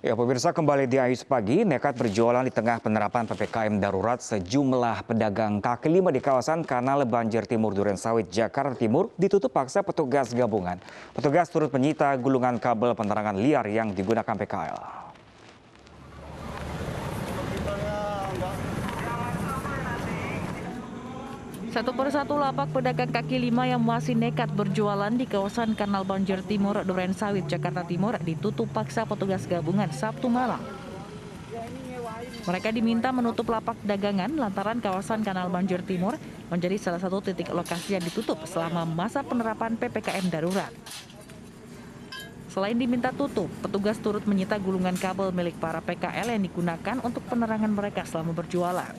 Ya, pemirsa, kembali di Ayus Pagi, nekat berjualan di tengah penerapan PPKM darurat sejumlah pedagang kaki lima di kawasan Kanal Banjir Timur Durensawit, Jakarta Timur ditutup paksa petugas gabungan. Petugas turut menyita gulungan kabel penerangan liar yang digunakan PKL. Satu persatu lapak pedagang kaki lima yang masih nekat berjualan di kawasan Kanal Banjir Timur Durensawit, Jakarta Timur ditutup paksa petugas gabungan Sabtu malam. Mereka diminta menutup lapak dagangan lantaran kawasan Kanal Banjir Timur menjadi salah satu titik lokasi yang ditutup selama masa penerapan PPKM darurat. Selain diminta tutup, petugas turut menyita gulungan kabel milik para PKL yang digunakan untuk penerangan mereka selama berjualan.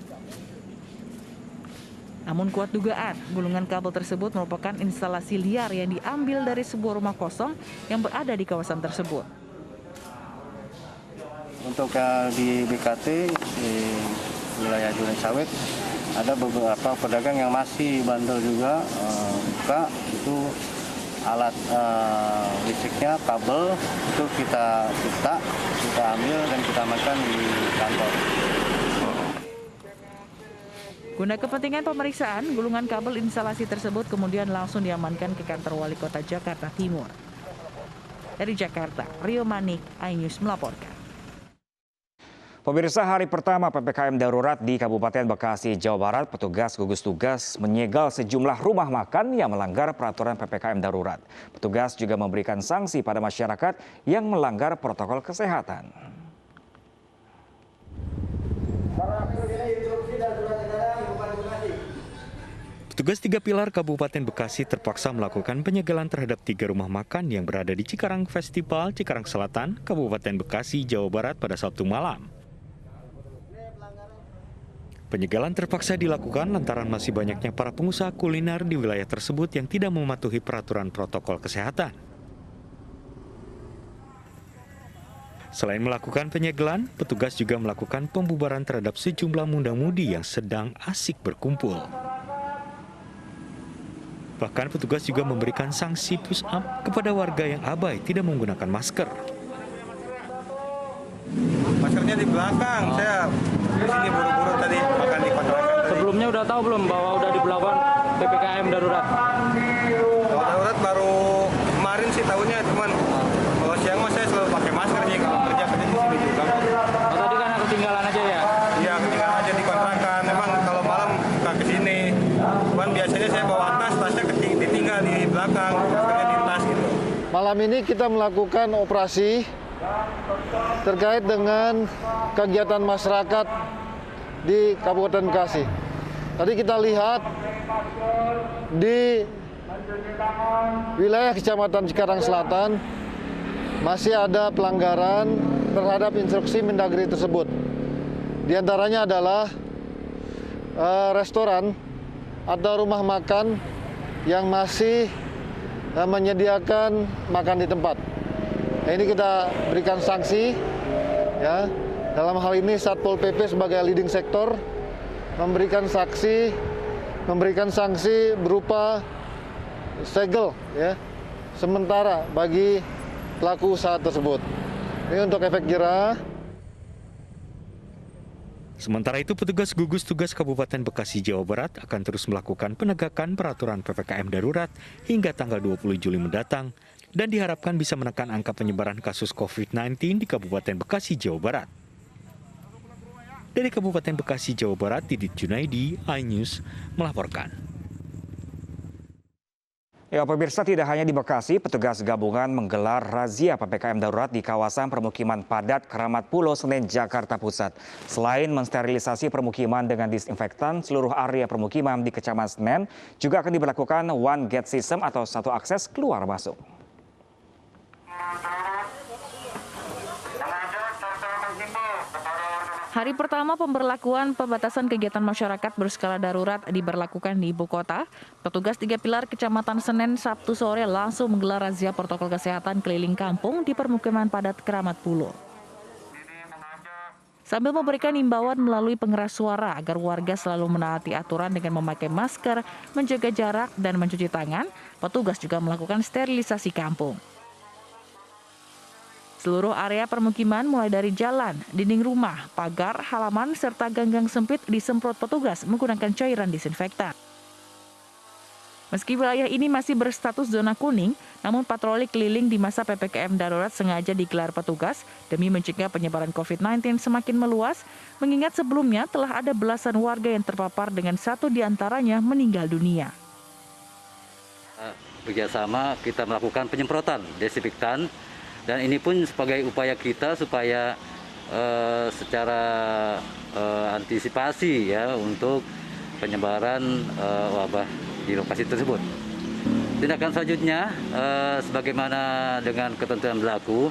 Namun kuat dugaan, gulungan kabel tersebut merupakan instalasi liar yang diambil dari sebuah rumah kosong yang berada di kawasan tersebut. Untuk di BKT di wilayah Durensawit ada beberapa pedagang yang masih bandel juga buka itu alat listriknya, kabel itu kita ambil dan kita amankan di kantor. Guna kepentingan pemeriksaan, gulungan kabel instalasi tersebut kemudian langsung diamankan ke kantor Wali Kota Jakarta Timur. Dari Jakarta, Rio Manik, iNews melaporkan. Pemirsa, hari pertama PPKM darurat di Kabupaten Bekasi, Jawa Barat, petugas gugus tugas menyegel sejumlah rumah makan yang melanggar peraturan PPKM darurat. Petugas juga memberikan sanksi pada masyarakat yang melanggar protokol kesehatan. Petugas 3 Pilar Kabupaten Bekasi terpaksa melakukan penyegelan terhadap 3 rumah makan yang berada di Cikarang Festival, Cikarang Selatan, Kabupaten Bekasi, Jawa Barat pada Sabtu malam. Penyegelan terpaksa dilakukan lantaran masih banyaknya para pengusaha kuliner di wilayah tersebut yang tidak mematuhi peraturan protokol kesehatan. Selain melakukan penyegelan, petugas juga melakukan pembubaran terhadap sejumlah muda-mudi yang sedang asik berkumpul. Bahkan petugas juga memberikan sanksi push up kepada warga yang abai tidak menggunakan masker. Maskernya di belakang, saya di sini buru-buru tadi makan di kontrakan tadi. Sebelumnya udah tahu belum bahwa udah diberlakukan PPKM darurat? Kalau darurat baru kemarin sih tahunya, cuman kalau siang mah saya selalu pakai masker nih kalau kerja di sini juga. Oh, tadi kan ketinggalan aja ya? Iya, ketinggalan aja di kontrakan. Memang kalau malam nggak ke sini. Cuman biasanya saya bawa tasnya ditinggal di belakang, maskernya di tas gitu. Malam ini kita melakukan operasi terkait dengan kegiatan masyarakat di Kabupaten Bekasi. Tadi kita lihat di wilayah Kecamatan Cikarang Selatan masih ada pelanggaran terhadap instruksi Mendagri tersebut. Di antaranya adalah restoran atau rumah makan yang masih menyediakan makan di tempat. Nah, ini kita berikan sanksi, ya. Dalam hal ini Satpol PP sebagai leading sektor memberikan sanksi berupa segel, ya, sementara bagi pelaku usaha tersebut. Ini untuk efek jera. Sementara itu, petugas gugus tugas Kabupaten Bekasi, Jawa Barat akan terus melakukan penegakan peraturan PPKM darurat hingga tanggal 20 Juli mendatang dan diharapkan bisa menekan angka penyebaran kasus COVID-19 di Kabupaten Bekasi, Jawa Barat. Dari Kabupaten Bekasi, Jawa Barat, Didit Junaidi, iNews melaporkan. Ya, pemirsa, tidak hanya di Bekasi, petugas gabungan menggelar razia PPKM darurat di kawasan permukiman padat Keramat Pulau Senen, Jakarta Pusat. Selain mensterilisasi permukiman dengan disinfektan, seluruh area permukiman di Kecamatan Senen juga akan diberlakukan one gate system atau satu akses keluar masuk. Hari pertama pemberlakuan pembatasan kegiatan masyarakat berskala darurat diberlakukan di ibu kota, petugas 3 Pilar Kecamatan Senen Sabtu sore langsung menggelar razia protokol kesehatan keliling kampung di permukiman padat Keramat Pulau. Sambil memberikan imbauan melalui pengeras suara agar warga selalu menaati aturan dengan memakai masker, menjaga jarak, dan mencuci tangan, petugas juga melakukan sterilisasi kampung. Seluruh area permukiman mulai dari jalan, dinding rumah, pagar, halaman, serta ganggang sempit disemprot petugas menggunakan cairan disinfektan. Meski wilayah ini masih berstatus zona kuning, namun patroli keliling di masa PPKM darurat sengaja digelar petugas demi mencegah penyebaran COVID-19 semakin meluas, mengingat sebelumnya telah ada belasan warga yang terpapar dengan satu diantaranya meninggal dunia. Bekerjasama kita melakukan penyemprotan desinfektan, dan ini pun sebagai upaya kita supaya secara antisipasi ya untuk penyebaran wabah di lokasi tersebut. Tindakan selanjutnya, sebagaimana dengan ketentuan berlaku,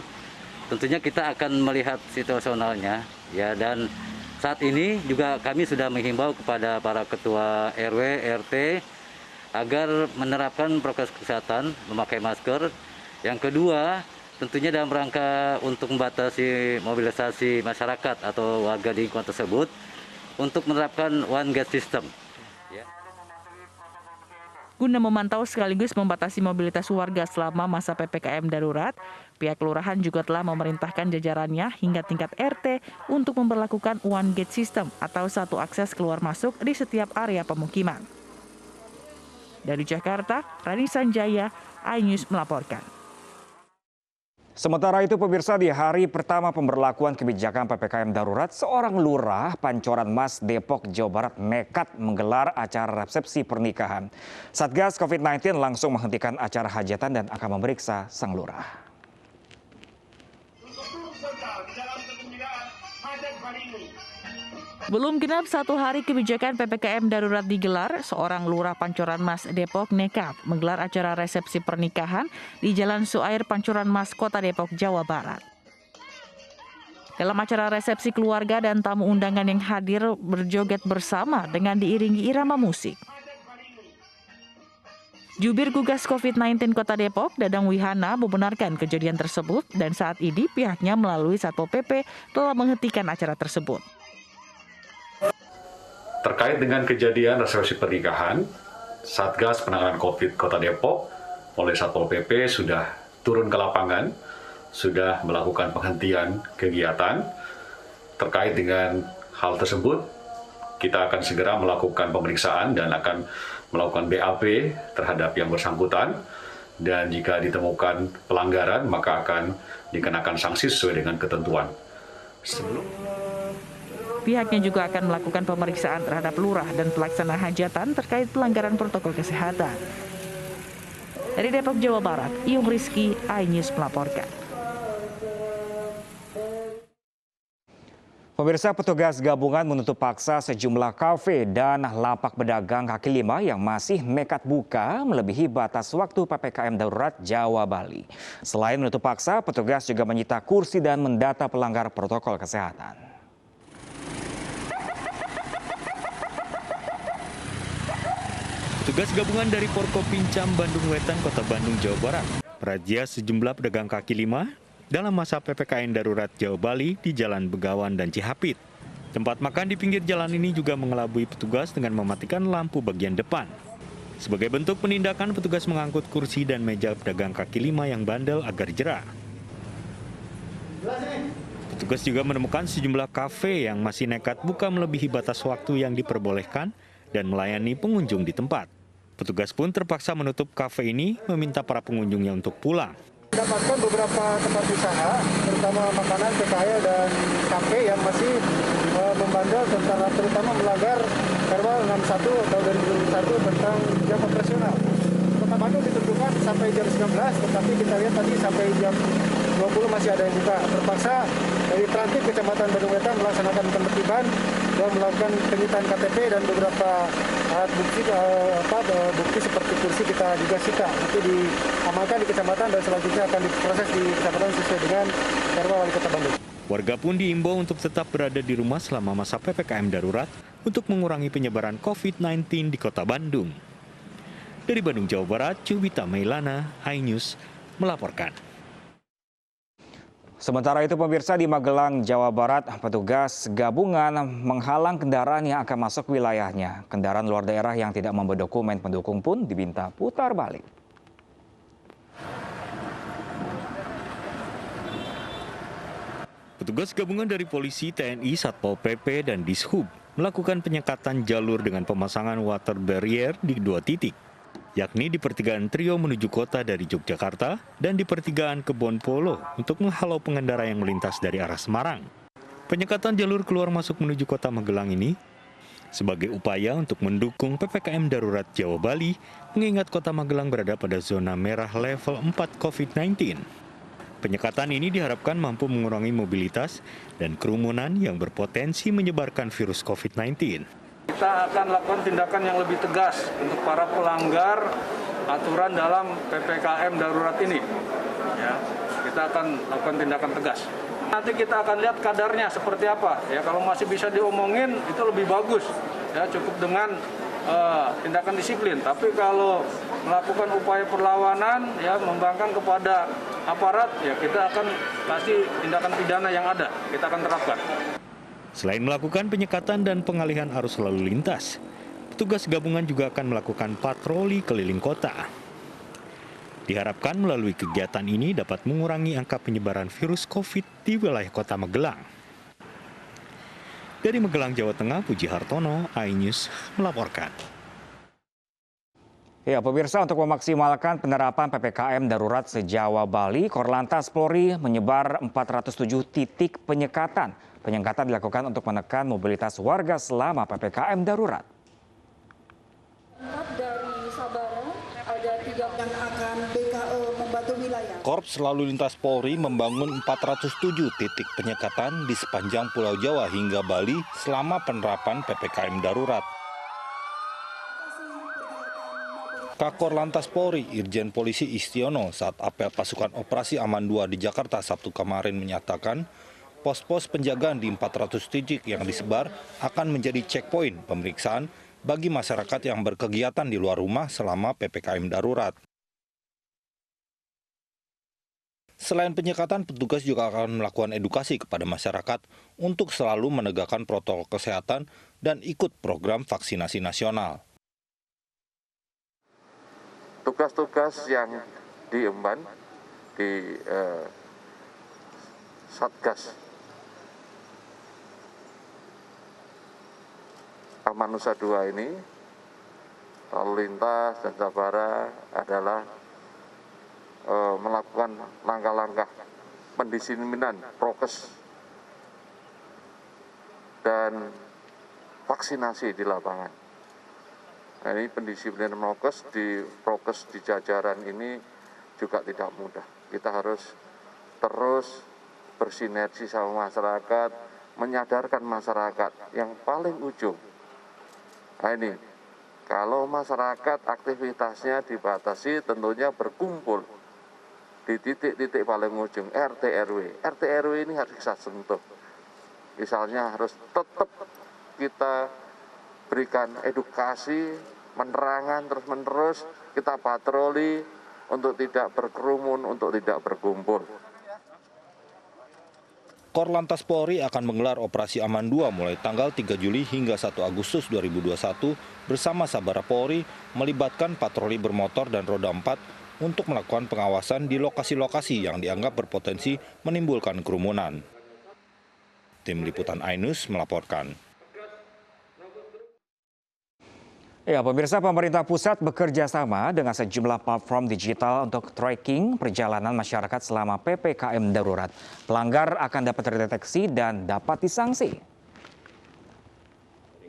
tentunya kita akan melihat situasionalnya, ya. Dan saat ini juga kami sudah menghimbau kepada para ketua RW, RT agar menerapkan prokes kesehatan, memakai masker. Yang kedua, tentunya dalam rangka untuk membatasi mobilisasi masyarakat atau warga di lingkungan tersebut, untuk menerapkan one gate system. Ya. Guna memantau sekaligus membatasi mobilitas warga selama masa PPKM darurat, pihak kelurahan juga telah memerintahkan jajarannya hingga tingkat RT untuk memberlakukan one gate system atau satu akses keluar masuk di setiap area pemukiman. Dari Jakarta, Rani Sanjaya, iNews melaporkan. Sementara itu pemirsa, di hari pertama pemberlakuan kebijakan PPKM darurat, seorang lurah Pancoran Mas, Depok, Jawa Barat nekat menggelar acara resepsi pernikahan. Satgas COVID-19 langsung menghentikan acara hajatan dan akan memeriksa sang lurah. Belum genap 1 hari kebijakan PPKM darurat digelar, seorang lurah Pancoran Mas, Depok nekat menggelar acara resepsi pernikahan di Jalan Suair Pancoran Mas, Kota Depok, Jawa Barat. Dalam acara resepsi, keluarga dan tamu undangan yang hadir berjoget bersama dengan diiringi irama musik. Jubir Gugas COVID-19 Kota Depok, Dadang Wihana, membenarkan kejadian tersebut dan saat ini pihaknya melalui Satpol PP telah menghentikan acara tersebut. Terkait dengan kejadian resepsi pernikahan, Satgas Penanganan COVID Kota Depok oleh Satpol PP sudah turun ke lapangan, sudah melakukan penghentian kegiatan. Terkait dengan hal tersebut, kita akan segera melakukan pemeriksaan dan akan melakukan BAP terhadap yang bersangkutan. Dan jika ditemukan pelanggaran, maka akan dikenakan sanksi sesuai dengan ketentuan. Pihaknya juga akan melakukan pemeriksaan terhadap lurah dan pelaksana hajatan terkait pelanggaran protokol kesehatan. Dari Depok, Jawa Barat, Iyung Rizky, iNews melaporkan. Pemirsa, petugas gabungan menutup paksa sejumlah kafe dan lapak pedagang kaki lima yang masih nekat buka melebihi batas waktu PPKM darurat Jawa Bali. Selain menutup paksa, petugas juga menyita kursi dan mendata pelanggar protokol kesehatan. Petugas gabungan dari Porkopincam, Bandung Wetan, Kota Bandung, Jawa Barat merazia sejumlah pedagang kaki lima dalam masa PPKM darurat Jawa Bali di Jalan Begawan dan Cihapit. Tempat makan di pinggir jalan ini juga mengelabui petugas dengan mematikan lampu bagian depan. Sebagai bentuk penindakan, petugas mengangkut kursi dan meja pedagang kaki lima yang bandel agar jera. Petugas juga menemukan sejumlah kafe yang masih nekat buka melebihi batas waktu yang diperbolehkan dan melayani pengunjung di tempat. Petugas pun terpaksa menutup kafe ini, meminta para pengunjungnya untuk pulang. Dapatkan beberapa tempat usaha, terutama makanan, PKL dan kafe yang masih membandel terutama melanggar Perwal 61 tahun 2021 tentang jam operasional. Kota Bandung ditentukan sampai jam 19, tetapi kita lihat tadi sampai jam 20 masih ada yang buka. Terpaksa dari Transit Kecamatan Bandung Wetan melaksanakan penertiban dan melakukan penyitaan KTP dan beberapa alat bukti seperti kursi kita juga sita. Nanti diamankan di kecamatan dan selanjutnya akan diproses di kecamatan sesuai dengan Perwa Wali Kota Bandung. Warga pun diimbau untuk tetap berada di rumah selama masa PPKM darurat untuk mengurangi penyebaran COVID-19 di Kota Bandung. Dari Bandung, Jawa Barat, Cubita Mailana, iNews melaporkan. Sementara itu pemirsa, di Magelang, Jawa Barat, petugas gabungan menghalang kendaraan yang akan masuk wilayahnya. Kendaraan luar daerah yang tidak membawa dokumen pendukung pun diminta putar balik. Petugas gabungan dari polisi, TNI, Satpol PP, dan Dishub melakukan penyekatan jalur dengan pemasangan water barrier di 2 titik, yakni di pertigaan Trio menuju kota dari Yogyakarta dan di pertigaan Kebon Polo untuk menghalau pengendara yang melintas dari arah Semarang. Penyekatan jalur keluar masuk menuju kota Magelang ini sebagai upaya untuk mendukung PPKM Darurat Jawa Bali, mengingat kota Magelang berada pada zona merah level 4 COVID-19. Penyekatan ini diharapkan mampu mengurangi mobilitas dan kerumunan yang berpotensi menyebarkan virus COVID-19. Kita akan lakukan tindakan yang lebih tegas untuk para pelanggar aturan dalam PPKM darurat ini. Ya, kita akan lakukan tindakan tegas. Nanti kita akan lihat kadarnya seperti apa. Ya, kalau masih bisa diomongin itu lebih bagus. Ya, cukup dengan tindakan disiplin. Tapi kalau melakukan upaya perlawanan, ya membangkang kepada aparat, ya kita akan kasih tindakan pidana yang ada. Kita akan terapkan. Selain melakukan penyekatan dan pengalihan arus lalu lintas, petugas gabungan juga akan melakukan patroli keliling kota. Diharapkan melalui kegiatan ini dapat mengurangi angka penyebaran virus COVID di wilayah kota Magelang. Dari Magelang, Jawa Tengah, Puji Hartono, iNews melaporkan. Ya, pemirsa, untuk memaksimalkan penerapan PPKM darurat se-Jawa Bali, Korlantas Polri menyebar 407 titik penyekatan. Penyekatan dilakukan untuk menekan mobilitas warga selama PPKM darurat. Dari Sabara ada 3 yang akan BKE membantu wilayah. Korps Lalu Lintas Polri membangun 407 titik penyekatan di sepanjang Pulau Jawa hingga Bali selama penerapan PPKM darurat. Kakor Lantas Polri, Irjen Polisi Istiono saat apel pasukan Operasi Aman 2 di Jakarta Sabtu kemarin menyatakan, pos-pos penjagaan di 400 titik yang disebar akan menjadi checkpoint pemeriksaan bagi masyarakat yang berkegiatan di luar rumah selama PPKM darurat. Selain penyekatan, petugas juga akan melakukan edukasi kepada masyarakat untuk selalu menegakkan protokol kesehatan dan ikut program vaksinasi nasional. Tugas-tugas yang diemban di Satgas Aman Nusa 2 ini, lalu lintas dan Sabara adalah melakukan langkah-langkah pendisiplinan prokes dan vaksinasi di lapangan. Nah, ini pendisiplinan prokes di jajaran ini juga tidak mudah. Kita harus terus bersinergi sama masyarakat, menyadarkan masyarakat yang paling ujung. Nah ini, kalau masyarakat aktivitasnya dibatasi, tentunya berkumpul di titik-titik paling ujung, RT RW. RT RW ini harus kita sentuh. Misalnya harus tetap kita berikan edukasi, penerangan terus-menerus, kita patroli untuk tidak berkerumun, untuk tidak berkumpul. Korlantas Polri akan menggelar Operasi Aman 2 mulai tanggal 3 Juli hingga 1 Agustus 2021 bersama Sabara Polri melibatkan patroli bermotor dan roda 4 untuk melakukan pengawasan di lokasi-lokasi yang dianggap berpotensi menimbulkan kerumunan. Tim Liputan iNews melaporkan. Ya, pemirsa, pemerintah pusat bekerja sama dengan sejumlah platform digital untuk tracking perjalanan masyarakat selama PPKM darurat. Pelanggar akan dapat terdeteksi dan dapat disanksi.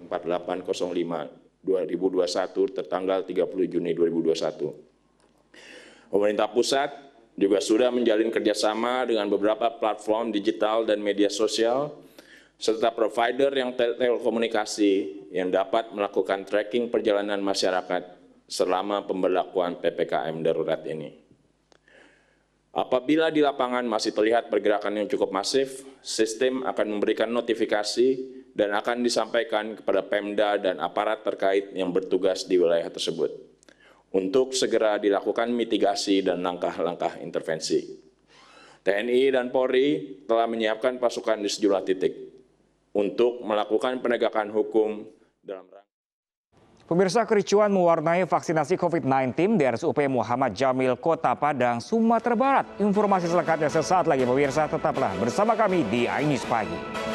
4805/2021 tertanggal 30 Juni 2021. Pemerintah pusat juga sudah menjalin kerjasama dengan beberapa platform digital dan media sosial serta provider yang telekomunikasi yang dapat melakukan tracking perjalanan masyarakat selama pemberlakuan PPKM darurat ini. Apabila di lapangan masih terlihat pergerakan yang cukup masif, sistem akan memberikan notifikasi dan akan disampaikan kepada Pemda dan aparat terkait yang bertugas di wilayah tersebut untuk segera dilakukan mitigasi dan langkah-langkah intervensi. TNI dan Polri telah menyiapkan pasukan di sejumlah titik untuk melakukan penegakan hukum dalam rangka. Pemirsa, kericuan mewarnai vaksinasi COVID-19 di RSUP Muhammad Jamil, Kota Padang, Sumatera Barat. Informasi selengkapnya sesaat lagi, pemirsa. Tetaplah bersama kami di iNews Pagi.